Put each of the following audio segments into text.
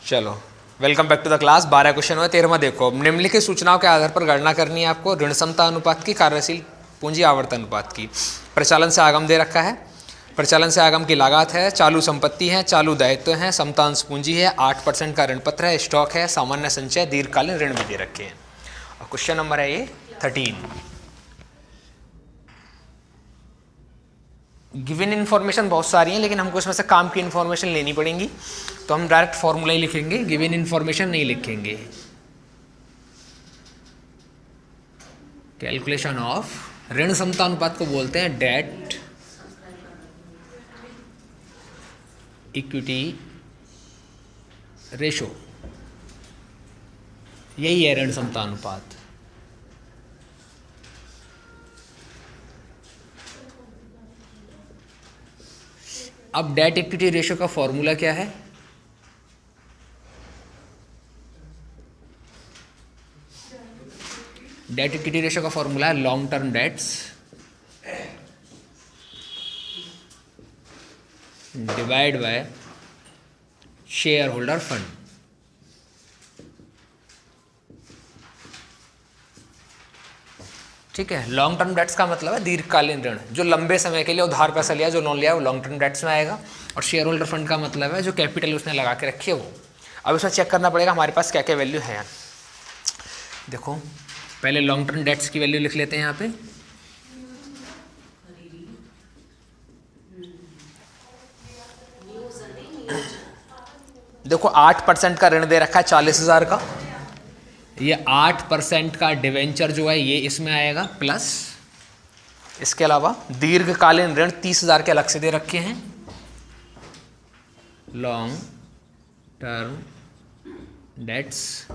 चलो welcome back to the class. 12 question हुआ, 13वां देखो। निम्नलिखित सूचनाओं के आधार पर गणना करनी है आपको ऋण क्षमता अनुपात की, कार्यशील पूंजी आवर्तन अनुपात की। प्रचालन से आगम दे रखा है, प्रचालन से आगम की लागत है, चालू संपत्ति है, चालू दायित्व है, समतांश पूंजी है, 8% का ऋण पत्र है, स्टॉक है, सामान्य संचय, दीर्घकालीन ऋण भी दे रखे हैं। और क्वेश्चन नंबर है ये 13। गिवन इन्फॉर्मेशन बहुत सारी है, लेकिन हमको इसमें से काम की इन्फॉर्मेशन लेनी पड़ेगी, तो हम डायरेक्ट फॉर्मूला ही लिखेंगे, गिवन इन्फॉर्मेशन नहीं लिखेंगे। कैलकुलेशन ऑफ ऋण क्षमता अनुपात को बोलते हैं डेट इक्विटी रेशो, यही है ऋण क्षमता अनुपात। अब डेट इक्विटी रेशो का फॉर्मूला क्या है? डेट इक्विटी रेशो का फॉर्मूला है long term debts divide by share holder fund. ठीक है, लॉन्ग टर्म डेट्स का मतलब है दीर्घकालीन ऋण, जो लंबे समय के लिए उधार पैसा लिया, जो लोन लिया वो लॉन्ग टर्म डेट्स में आएगा। और शेयर होल्डर फंड का मतलब है जो कैपिटल उसने लगा के रखी है वो। अब इसमें चेक करना पड़ेगा हमारे पास क्या क्या वैल्यू है। देखो पहले लॉन्ग टर्म डेट्स की वैल्यू लिख लेते हैं यहाँ पे। देखो 8% का ऋण दे रखा है 40,000 का, ये 8% का डिवेंचर जो है ये इसमें आएगा, प्लस इसके अलावा दीर्घकालीन ऋण 30,000 के अलग से दे रखे हैं। लॉन्ग टर्म डेट्स,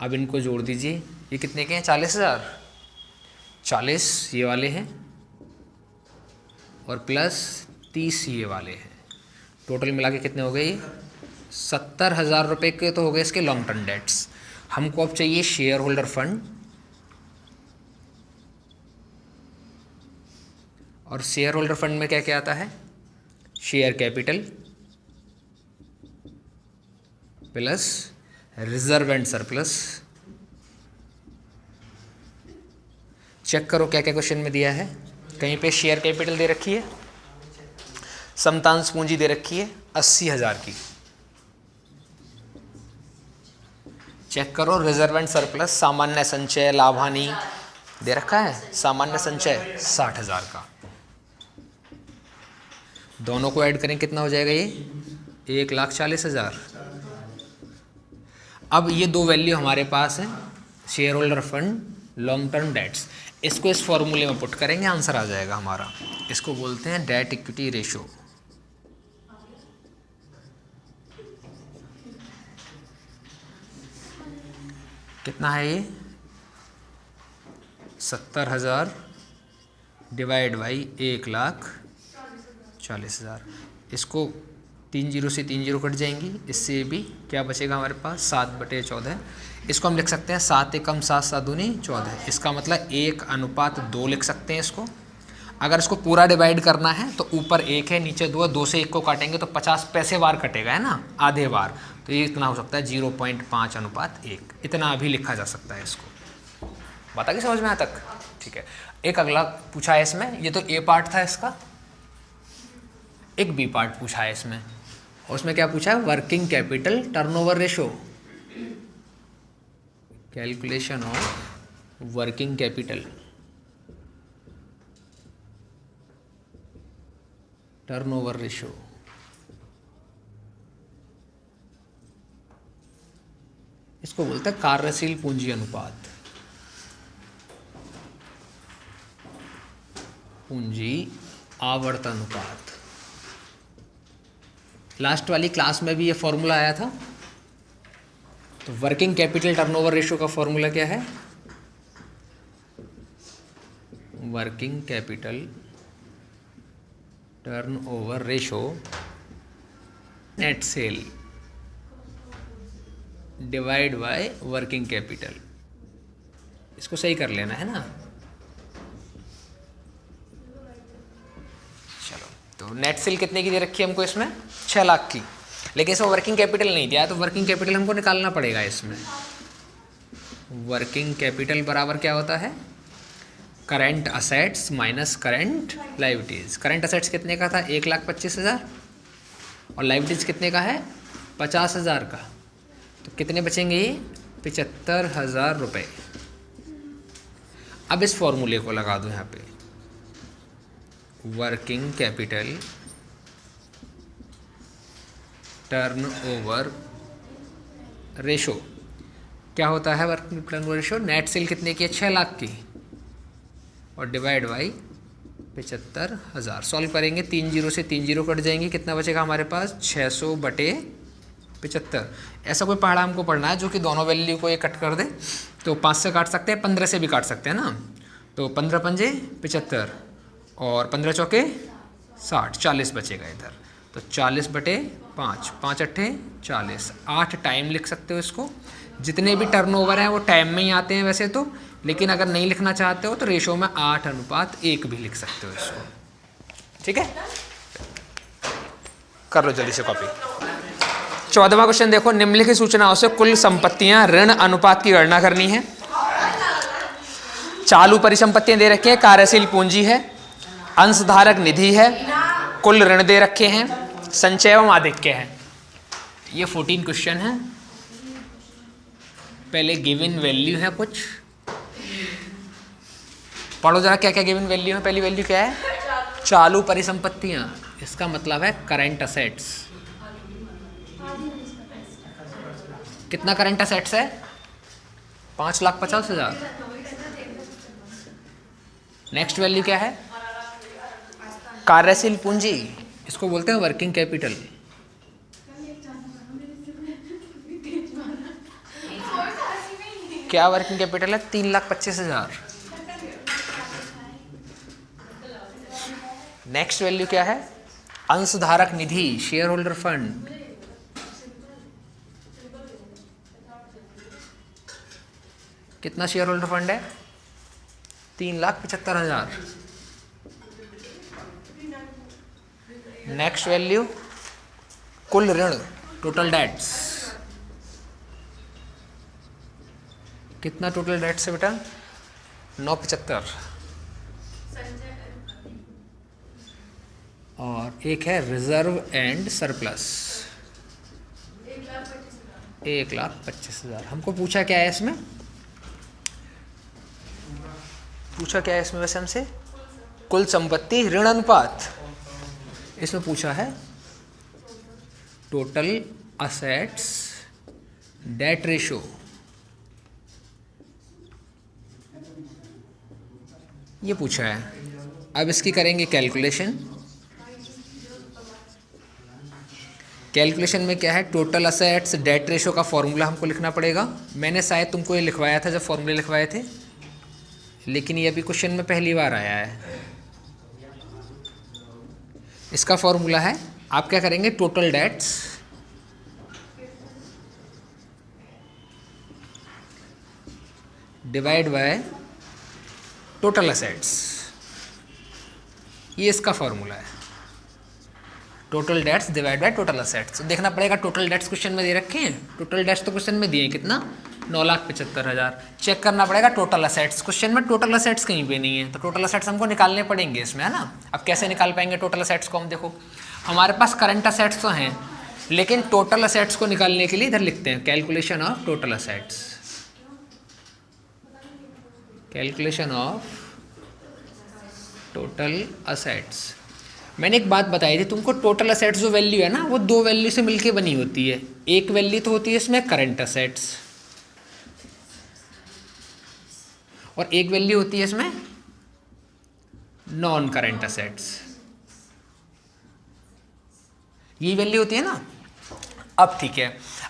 अब इनको जोड़ दीजिए, ये कितने के हैं? 40,000, 40 ये वाले हैं और प्लस 30 ये वाले हैं। टोटल मिला के कितने हो गए? ये 70,000 रुपये के तो हो गए इसके लॉन्ग टर्म डेट्स। हमको अब चाहिए शेयर होल्डर फंड, और शेयर होल्डर फंड में क्या क्या आता है? Share capital plus reserve and surplus. Check करो क्या क्या क्वेश्चन में दिया है। कहीं पे शेयर कैपिटल दे रखी है, समतांश पूंजी दे रखी है 80,000 की। चेक करो रिजर्व एंड सरप्लस, सामान्य संचय, लाभानी दे रखा है, सामान्य संचय 60,000 का। दोनों को ऐड करें कितना हो जाएगा? ये 1,40,000। अब ये दो वैल्यू हमारे पास है, share holder fund, long term debts. इसको इस फॉर्मूले में पुट करेंगे, आंसर आ जाएगा हमारा। इसको बोलते हैं डेट इक्विटी रेशो। कितना है ये? 70,000 डिवाइड बाई 1,40,000। इसको 3 जीरो से 3 जीरो कट जाएंगी, इससे भी क्या बचेगा हमारे पास? 7/14। इसको हम लिख सकते हैं 7 एकम 7 7 दूनी 14। इसका मतलब 1:2 लिख सकते हैं इसको। अगर इसको पूरा डिवाइड करना है तो ऊपर 1 है, नीचे 2 है, 2 से 1 को काटेंगे तो 50 पैसे बार कटेगा, है ना, आधे बार। तो ये इतना हो सकता है 0.5:1, इतना अभी लिखा जा सकता है इसको। बता के समझ में आया तक? ठीक है। एक अगला पूछा है इसमें, ये तो ए पार्ट था इसका, एक बी पार्ट पूछा है इसमें, और उसमें क्या पूछा है? Working capital turnover ratio. Calculation of working capital turnover ratio. इसको बोलते हैं कार्यशील पूंजी अनुपात, पूंजी आवर्तन अनुपात। लास्ट वाली क्लास में भी ये फॉर्मूला आया था। तो वर्किंग कैपिटल टर्नओवर रेशो का फॉर्मूला क्या है? Working capital turnover ratio net cell divide by working capital. इसको सही कर लेना है ना। चलो, तो नेट सेल कितने की दे रखी है हमको इसमें? 6 लाख की। लेकिन इसमें वर्किंग कैपिटल नहीं दिया है, तो वर्किंग कैपिटल हमको निकालना पड़ेगा इसमें। वर्किंग कैपिटल बराबर क्या होता है, current assets minus current liabilities. Current assets कितने का था, 1,25,000 और लाइबिलिटीज कितने का है, 50,000 का, तो कितने बचेंगे ये, 75,000 रुपये। अब इस फॉर्मूले को लगा दो यहाँ पे, वर्किंग कैपिटल टर्नओवर रेशो क्या होता है, working turnover ratio, net cell कितने की है, 6 लाख की, और डिवाइड बाई 75,000। सॉल्व करेंगे, 3 जीरो से 3 जीरो कट जाएंगे, कितना बचेगा हमारे पास, 600/75। ऐसा कोई पहाड़ा हमको पढ़ना है जो कि दोनों वैल्यू को ये कट कर दे, तो 5 से काट सकते हैं, 15 से भी काट सकते हैं ना, तो 15 पंजे 75 और 15 चौके 60, 40 बचेगा इधर, तो 40/5, 5 अट्ठे 40, 8 टाइम लिख सकते हो इसको। जितने भी टर्नओवर हैं वो टाइम में ही आते हैं वैसे तो, लेकिन अगर नहीं लिखना चाहते हो तो रेशो में 8:1 भी लिख सकते हो इसको, ठीक है। कर लो जल्दी से कॉपी। 14वां क्वेश्चन देखो, निम्नलिखित सूचनाओं से कुल संपत्तियां ऋण अनुपात की गणना करनी है। चालू परिसंपत्तियां दे रखी हैं, कार्यशील पूंजी है, अंशधारक निधि है, कुल ऋण दे रखे हैं, संचय एवं आधिक्य है। ये 14 क्वेश्चन है। पहले गिवन वैल्यू है कुछ, पढ़ो जरा क्या क्या गिवन वैल्यू है। पहली वैल्यू क्या है, चालू परिसंपत्तियां, इसका मतलब है करंट असेट्स। कितना करंट असेट्स है, 5,50,000। नेक्स्ट वैल्यू क्या है, कार्यशील पूंजी, इसको बोलते हैं वर्किंग कैपिटल। क्या वर्किंग कैपिटल है, 3,25,000। नेक्स्ट वैल्यू क्या है, अंशधारक निधि, शेयर होल्डर फंड। कितना शेयर होल्डर फंड है, 3,75,000। नेक्स्ट वैल्यू कुल ऋण, टोटल डेट्स। कितना टोटल डेट्स है बेटा, 975। और एक है रिजर्व एंड सरप्लस, 1,25,000। हमको पूछा क्या है इसमें, पूछा क्या है इसमें वैसे हमसे, कुल संपत्ति ऋण अनुपात। इसमें पूछा है टोटल असेट्स डेट रेशो। ये पूछा है। अब इसकी करेंगे कैलकुलेशन। कैलकुलेशन में क्या है, टोटल असेट्स डेट रेशो का फॉर्मूला हमको लिखना पड़ेगा। मैंने शायद तुमको ये लिखवाया था जब फॉर्मूले लिखवाए थे, लेकिन ये अभी क्वेश्चन में पहली बार आया है। इसका फॉर्मूला है, आप क्या करेंगे, total debts divide by total assets, ये इसका फॉर्मूला है। Total debts divide by total assets. देखना पड़ेगा टोटल डेट्स क्वेश्चन में दे रखे हैं, टोटल डेट्स तो क्वेश्चन में दिए हैं कितना, 9,75,000। चेक करना पड़ेगा टोटल असेट्स, क्वेश्चन में टोटल असेट्स कहीं पे नहीं है, तो टोटल असेट्स हमको निकालने पड़ेंगे इसमें, है ना। अब कैसे निकाल पाएंगे टोटल असेट्स को हम, देखो हमारे पास करंट असेट्स तो हैं, लेकिन टोटल असेट्स को निकालने के लिए इधर लिखते हैं calculation of total assets. Calculation of total assets. मैंने एक बात बताई थी तुमको, टोटल असेट्स जो वैल्यू है ना, वो दो वैल्यू से मिलके बनी होती है। एक वैल्यू तो होती है इसमें करंट असेट्स, और एक वैल्यू होती है इसमें नॉन करंट असेट्स। ये वैल्यू होती है ना। अब ठीक है,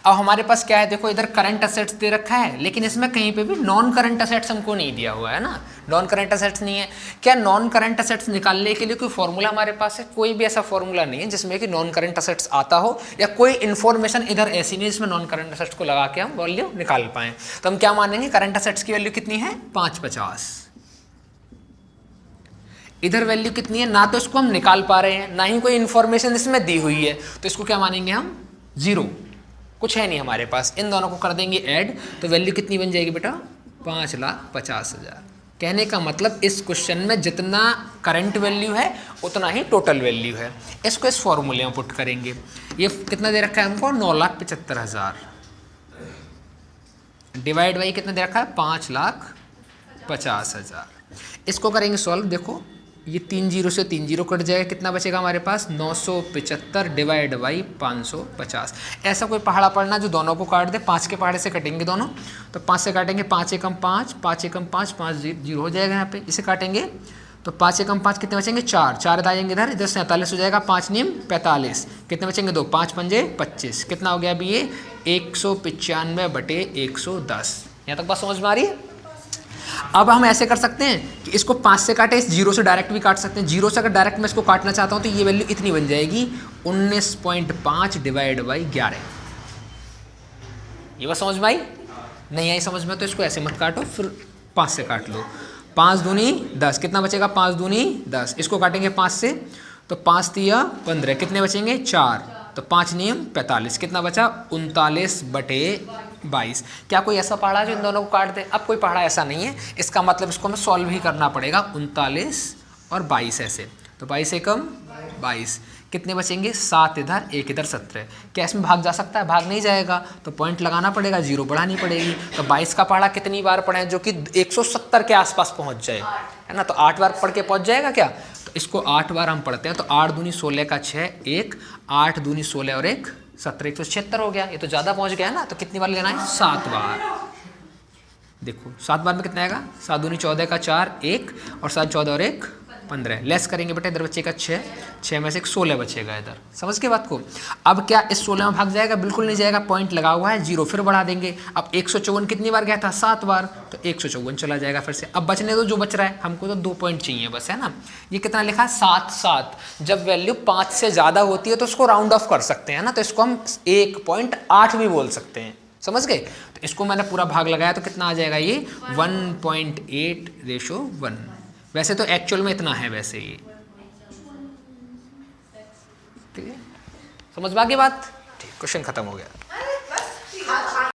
अब हमारे पास क्या है, देखो इधर करंट असेट्स दे रखा है, लेकिन इसमें कहीं पे भी नॉन करंट असेट्स हमको नहीं दिया हुआ है ना। नॉन करंट असेट्स नहीं है। क्या नॉन करंट असेट्स निकालने के लिए कोई फॉर्मूला हमारे पास है? कोई भी ऐसा फॉर्मूला नहीं है जिसमें कि नॉन करंट असेट्स आता हो, या कोई इन्फॉर्मेशन इधर ऐसी नहीं जिसमें नॉन करंट असेट्स को लगा के हम वैल्यू निकाल पाएँ। तो हम क्या मानेंगे, करंट असेट्स की वैल्यू कितनी है, 550। इधर वैल्यू कितनी है, ना तो इसको हम निकाल पा रहे हैं, ना ही कोई इन्फॉर्मेशन इसमें दी हुई है, तो इसको क्या मानेंगे हम, 0, कुछ है नहीं हमारे पास, इन दोनों को कर देंगे ऐड तो वैल्यू कितनी बन जाएगी बेटा 5,50,000। कहने का मतलब इस क्वेश्चन में जितना करंट वैल्यू है उतना ही टोटल वैल्यू है। इसको इस फॉर्मूले में पुट करेंगे। ये कितना दे रखा है हमको 9,75,000 डिवाइड बाई कितना दे रखा है 5,50,000। इसको करेंगे सॉल्व। देखो ये 3 जीरो से 3 जीरो कट जाएगा, कितना बचेगा हमारे पास 975 डिवाइड बाई 550। ऐसा कोई पहाड़ा पढ़ना जो दोनों को काट दे, 5 के पहाड़े से कटेंगे दोनों, तो 5 से काटेंगे 5 एकम 5, 5 एकम 5, 5 जीरो हो जाएगा यहाँ पे। इसे काटेंगे तो 5 एकम 5 कितने बचेंगे 4, 4 आएंगे इधर, इधर 47 हो जाएगा, 5 नियम 45, कितने बचेंगे 2, 5 पंजे 25, कितना हो गया अभी ये 195/110। यहाँ तक बात समझ में आ रही है। अब हम ऐसे कर सकते हैं कि इसको 5 से काटे, इस 0 से डायरेक्ट भी काट सकते हैं। 0 से अगर डायरेक्ट मैं इसको काटना चाहता हूँ तो ये वैल्यू इतनी बन जाएगी 19.5 डिवाइड बाई 11। ये बात समझ में आई? नहीं आई समझ में तो इसको ऐसे मत काटो, फिर 5 से काट लो। 5 दूनी 10, कितना बचेगा 5 दूनी 10। इसको काटेंगे 5 से तो 5 तिया 15, कितने बचेंगे 4, तो 5 नियम 45, कितना बचा 39/22। क्या कोई ऐसा पहाड़ा जो इन दोनों को काट दे? अब कोई पहाड़ा ऐसा नहीं है, इसका मतलब इसको हमें सॉल्व ही करना पड़ेगा। 39 और 22 ऐसे, तो 22 एकम 22, कितने बचेंगे 7 इधर 1 इधर 17। क्या इसमें भाग जा सकता है? भाग नहीं जाएगा, तो पॉइंट लगाना पड़ेगा, 0 बढ़ानी पड़ेगी। तो 22 का पहाड़ा कितनी बार पढ़ें जो कि 170 के आसपास पहुंच जाए, है ना? तो 8 बार पढ़ के पहुंच जाएगा क्या? तो इसको 8 बार हम पढ़ते हैं, तो 8 दूनी 16 का 6, 1 8 दूनी 16 और 1 17, 176 हो गया। ये तो ज़्यादा पहुंच गया ना, तो कितनी बार लेना है 7 बार। देखो 7 बार में कितना आएगा 7 दूनी 14 का 4, 1 और 7 14 और 1 15, लेस करेंगे बेटा, इधर बचेगा 6, 6 में से 1 16 बचेगा इधर। समझ के बात को? अब क्या इस 16 में भाग जाएगा? बिल्कुल नहीं जाएगा, पॉइंट लगा हुआ है, 0 फिर बढ़ा देंगे। अब 154 कितनी बार गया था 7 बार, तो 154 चला जाएगा फिर से। अब बचने दो जो बच रहा है, हमको तो 2 पॉइंट चाहिए बस, है ना। ये कितना लिखा है 7 7। जब वैल्यू 5 से ज़्यादा होती है तो उसको राउंड ऑफ कर सकते हैं ना, तो इसको हम 1.8 भी बोल सकते हैं। समझ गए? तो इसको मैंने पूरा भाग लगाया तो कितना आ जाएगा ये 1.8:1। वैसे तो एक्चुअल में इतना है वैसे ये, ठीक है? समझ में आ गई बात? ठीक, क्वेश्चन खत्म हो गया।